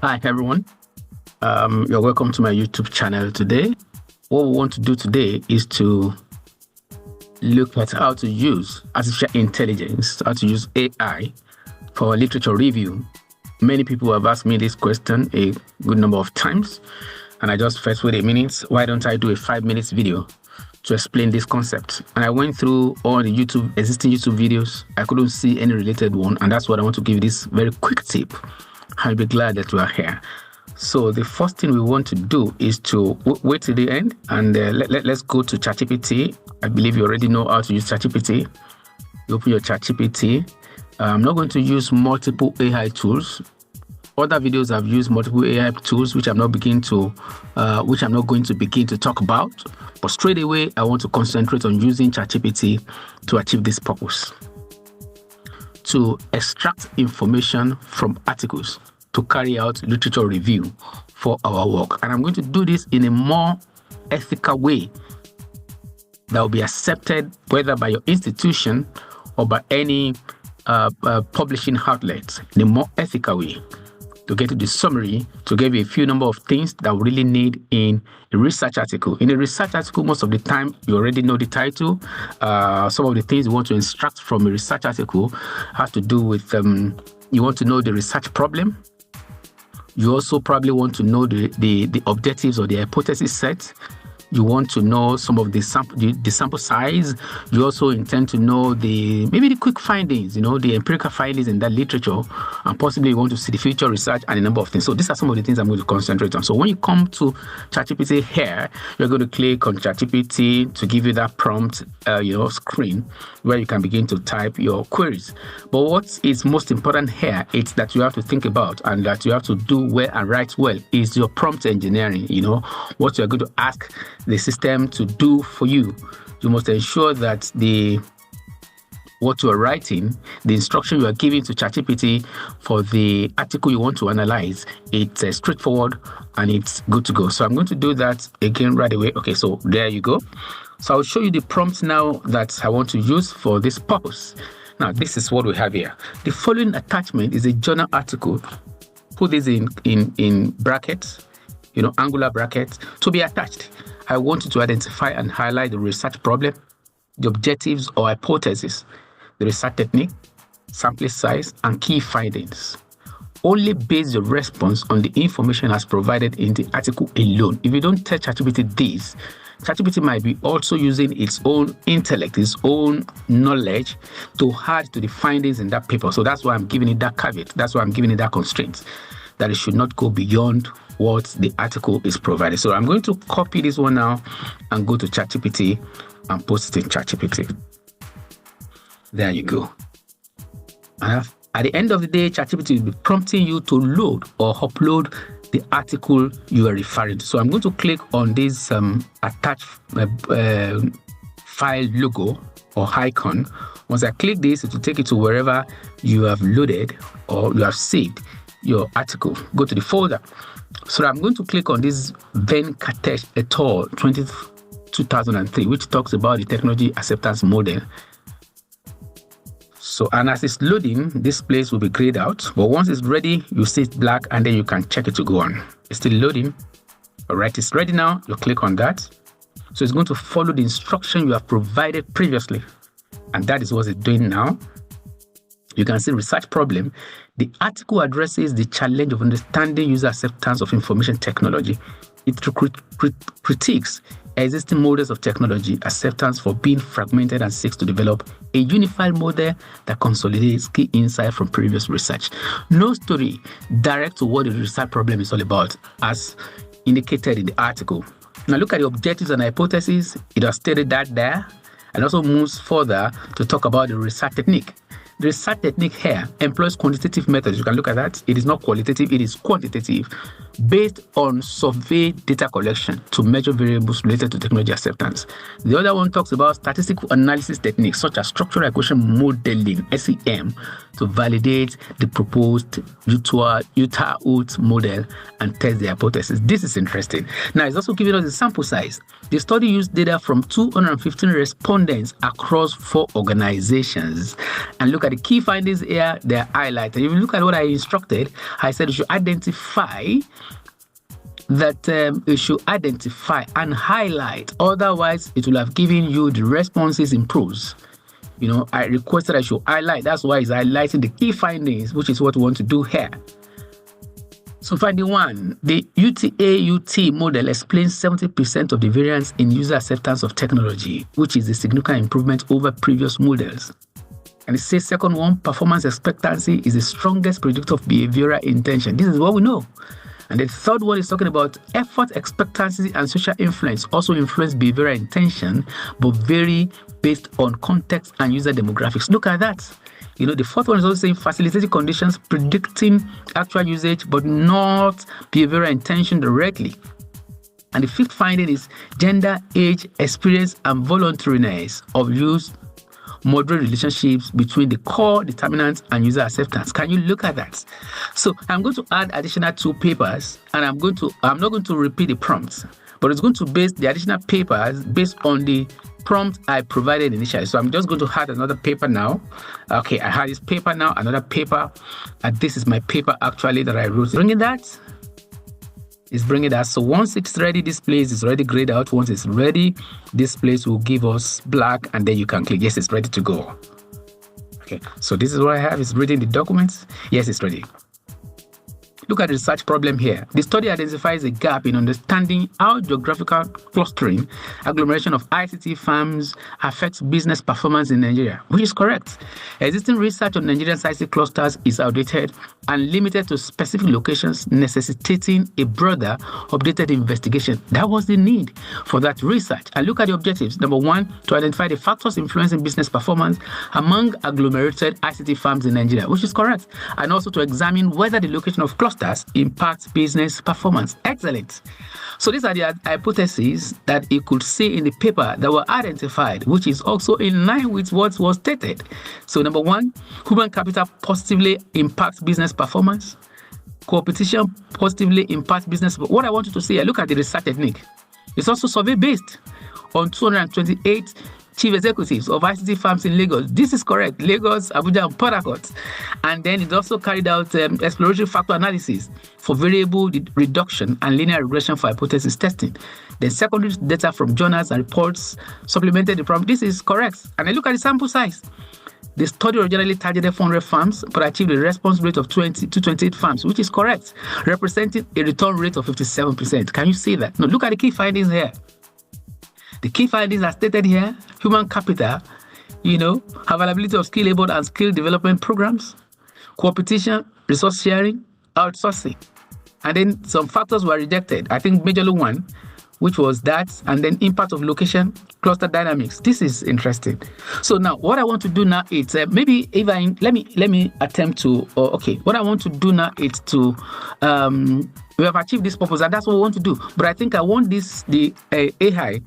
Hi everyone, you're welcome to my YouTube channel today. What we want to do today is to look at how to use artificial intelligence, how to use AI for literature review. Many people have asked me this question a good number of times, and I just first wait a minute, why don't I do a 5 minutes video to explain this concept? And I went through all the existing YouTube videos. I couldn't see any related one, and that's what I want to give you this very quick tip. I'll be glad that you are here. So the first thing we want to do is to wait till the end, and let's go to ChatGPT. I believe you already know how to use ChatGPT. You open your ChatGPT. I'm not going to use multiple AI tools. Other videos I've used multiple AI tools, which I'm not going to begin to talk about. But straight away, I want to concentrate on using ChatGPT to achieve this purpose. To extract information from articles, to carry out literature review for our work. And I'm going to do this in a more ethical way that will be accepted whether by your institution or by any publishing outlet, in a more ethical way, to get to the summary, to give you a few number of things that we really need in a research article. In a research article, most of the time, you already know the title. Some of the things you want to extract from a research article have to do with, you want to know the research problem. You also probably want to know the objectives or the hypothesis set. You want to know some of the sample size. You also intend to know maybe the quick findings, the empirical findings in that literature, and possibly you want to see the future research and a number of things. So these are some of the things I'm going to concentrate on. So when you come to ChatGPT here, you're going to click on ChatGPT to give you that prompt, screen where you can begin to type your queries. But what is most important here is that you have to think about and that you have to do well and write well is your prompt engineering. What you're going to ask the system to do for you. You must ensure that what you are writing, the instruction you are giving to ChatGPT for the article you want to analyze, it's straightforward and it's good to go. So I'm going to do that again right away. Okay, so there you go. So I'll show you the prompt now that I want to use for this purpose. Now, this is what we have here. The following attachment is a journal article. Put this in brackets, angular brackets, to be attached. I want you to identify and highlight the research problem, the objectives or hypothesis, the research technique, sample size, and key findings. Only base your response on the information as provided in the article alone. If you don't tell ChatGPT this, ChatGPT might be also using its own intellect, its own knowledge to add to the findings in that paper. So that's why I'm giving it that caveat. That's why I'm giving it that constraint, that it should not go beyond what the article is provided. So I'm going to copy this one now and go to ChatGPT and post it in ChatGPT. There you go. And at the end of the day, ChatGPT will be prompting you to load or upload the article you are referring to. So I'm going to click on this attach file logo or icon. Once I click this, it will take you to wherever you have loaded or you have saved your article. Go to the folder. So I'm going to click on this Venkatesh et al. 2003, which talks about the technology acceptance model. So, and as it's loading, this place will be grayed out. But once it's ready, you see it's black and then you can check it to go on. It's still loading. All right, it's ready now. You click on that. So it's going to follow the instruction you have provided previously. And that is what it's doing now. You can see research problem. The article addresses the challenge of understanding user acceptance of information technology. It critiques existing models of technology acceptance for being fragmented and seeks to develop a unified model that consolidates key insight from previous research. No story direct to what the research problem is all about, as indicated in the article. Now look at the objectives and hypotheses. It has stated that there, and also moves further to talk about the research technique. The research technique here employs quantitative methods. You can look at that. It is not qualitative, it is quantitative. based on survey data collection to measure variables related to technology acceptance. The other one talks about statistical analysis techniques such as structural equation modeling, SEM, to validate the proposed Utah-Ute model and test the hypothesis. This is interesting. Now, it's also giving us a sample size. The study used data from 215 respondents across 4 organizations. And look at the key findings here, they're highlighted. If you look at what I instructed, I said you should identify and highlight. Otherwise, it will have given you the responses in prose. I requested I should highlight. That's why it's highlighting the key findings, which is what we want to do here. So finding 1, the UTA-UT model explains 70% of the variance in user acceptance of technology, which is a significant improvement over previous models. And it says second one, performance expectancy is the strongest predictor of behavioral intention. This is what we know. And the third one is talking about effort expectancy and social influence also influence behavioral intention, but vary based on context and user demographics. Look at that. The fourth one is also saying facilitating conditions predicting actual usage, but not behavioral intention directly. And the fifth finding is gender, age, experience, and voluntariness of use moderate relationships between the core determinants and user acceptance. Can you look at that? So I'm going to add additional 2 papers, and I'm not going to repeat the prompts, but it's going to base the additional papers based on the prompt I provided initially. So I'm just going to add another paper now. Okay, I had this paper now, another paper, and this is my paper actually that I wrote. Bringing that. It's bringing that. So once it's ready, this place is already grayed out. Once it's ready, this place will give us black, and then you can click. Yes, it's ready to go. Okay, so this is what I have. It's reading the documents. Yes, it's ready. Look at the research problem here. The study identifies a gap in understanding how geographical clustering, agglomeration of ICT firms affects business performance in Nigeria, which is correct. Existing research on Nigerian ICT clusters is outdated and limited to specific locations, necessitating a broader, updated investigation. That was the need for that research. And look at the objectives. Number 1, to identify the factors influencing business performance among agglomerated ICT firms in Nigeria, which is correct. And also to examine whether the location of clusters impacts business performance. Excellent. So these are the hypotheses that you could see in the paper that were identified, which is also in line with what was stated. So number 1, human capital positively impacts business performance. Competition positively impacts business. But what I want you to see, look at the research technique. It's also survey based on 228 chief executives of ICT firms in Lagos. This is correct. Lagos, Abuja, and Port Harcourt. And then it also carried out exploratory factor analysis for variable reduction and linear regression for hypothesis testing. Then secondary data from journals and reports supplemented the problem. This is correct. And then look at the sample size. The study originally targeted 400 farms, but achieved a response rate of 20 to 28 farms, which is correct, representing a return rate of 57%. Can you see that? Now, look at the key findings here. The key findings are stated here: human capital, availability of skill-enabled and skill development programs, competition, resource sharing, outsourcing. And then some factors were rejected. I think majorly 1, which was that, and then impact of location, cluster dynamics. This is interesting. So now what I want to do now is maybe if let me attempt to, what I want to do now is to, we have achieved this purpose, and that's what we want to do. But I think I want the AI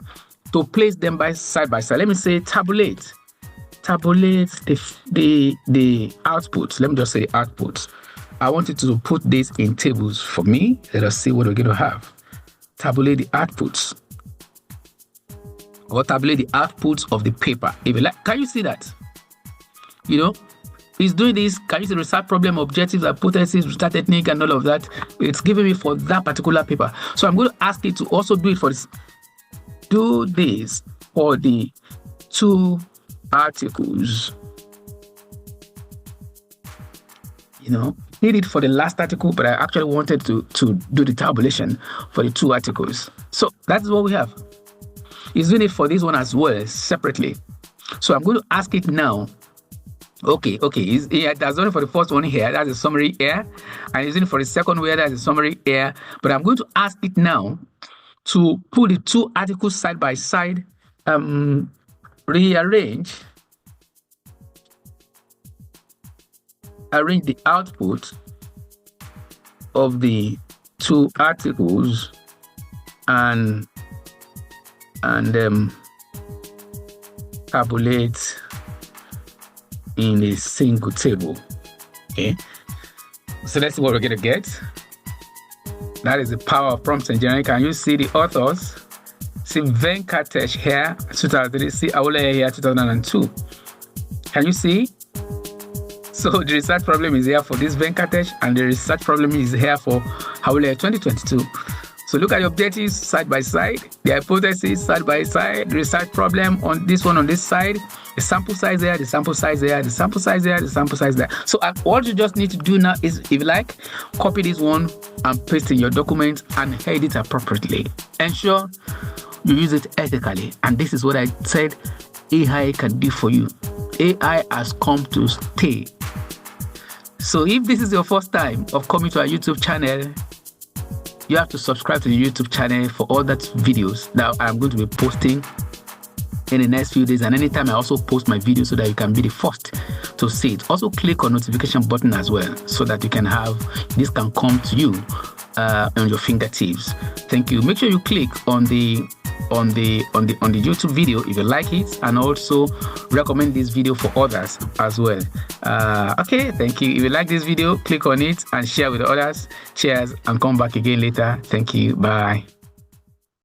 to place them side by side. Let me say tabulate the outputs. Let me just say outputs. I want you to put this in tables for me. Let us see what we're going to have. Tabulate the outputs, or tabulate the outputs of the paper. If you like, can you see that? It's doing this. Can you see research problem, objectives, hypothesis, research technique, and all of that? It's giving me for that particular paper. So I'm going to ask it to also do it for this. Do this for the 2 articles. Need it for the last article, but I actually wanted to do the tabulation for the 2 articles. So that's what we have. It's doing it for this one as well, separately. So I'm going to ask it now. Okay. That's only for the first one here. That's a summary here. And it's only for the second one, that's a summary here. But I'm going to ask it now to put the 2 articles side by side, arrange the output of the two articles and tabulate in a single table. Okay, so let's see what we're going to get. That is the power of prompt engineering. Can you see the authors? See Venkatesh here, 2003. See Aule here, 2002. Can you see? So the research problem is here for this Venkatesh, and the research problem is here for Aule 2022. So look at your objectives side by side, the hypothesis side by side, the research problem on this one on this side, the sample size there, the sample size there, the sample size there, the sample size there. So what you just need to do now is, if you like, copy this one and paste in your document and edit appropriately. Ensure you use it ethically. And this is what I said AI can do for you. AI has come to stay. So if this is your first time of coming to our YouTube channel, you have to subscribe to the YouTube channel for all that videos that I'm going to be posting in the next few days, and anytime I also post my video, so that you can be the first to see it. Also click on notification button as well, so that you can have this can come to you on your fingertips. Thank you. Make sure you click on the YouTube video if you like it, and also recommend this video for others as well. Okay, thank you. If you like this video, click on it and share with others. Cheers, and come back again later. Thank you. Bye.